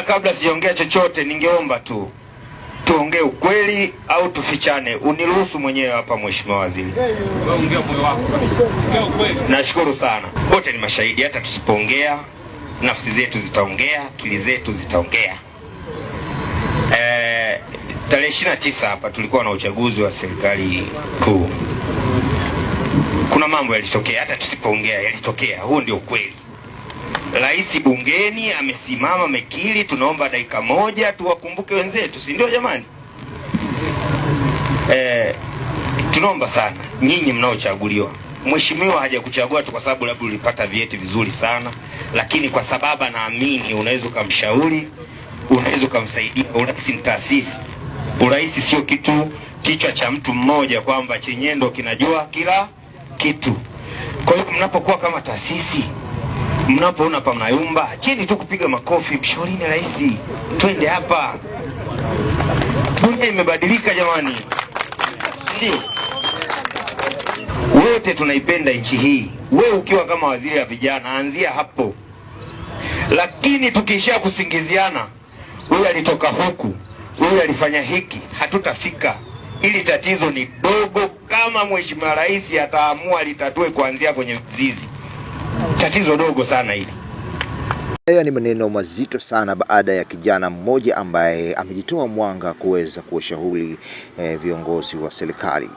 Kabla sijaongea chochote, ningeomba tu tuongee ukweli au tufichane. Uniruhusu mwenyewe hapa, Mheshimiwa Waziri. Ongea moyo wako kabisa. Ongea ukweli. Nashukuru sana. Wote ni mashahidi, hata tusipoongea nafsi zetu zitaongea, akili zetu zitaongea. Tarehe 29 hapa tulikuwa na uchaguzi wa serikali kuu. Kuna mambo yalitokea, hata tusipoongea yalitokea. Huo ndio ukweli. Rais bungeni amesimama mekili, tunaomba dakika moja tuwakumbuke wenzetu, si ndio jamani? Tunaomba sana nyinyi mnaochaguliwa. Mheshimiwa hajakuchagua tu kwa sababu labda ulipata vyeti vizuri sana, lakini kwa sababu naamini unaweza kumshauri, unaweza kumsaidia. Urais ni taasisi. Urais sio kichwa cha mtu mmoja kwamba chenye ndo kinajua kila kitu. Kwa hiyo mnapokuwa kama taasisi, mnapoona pa mayumba, chini tu kupiga makofi, mshaurini rais, twende hapa. Dunia imebadilika jamani. Ndio. Wote tunaipenda nchi hii. Wewe ukiwa kama waziri wa vijana, anzia hapo. Lakini tukisha kusingiziana, huyu alitoka huku, huyu alifanya hiki, hatutafika. Ili tatizo ni dogo, kama Mheshimiwa Rais ataamua litatue kuanzia kwenye mzizi. Tatizo dogo sana hili. Haya ni maneno mazito sana baada ya kijana mmoja ambaye amejitoa mwanga kuweza kuwashauri viongozi wa serikali.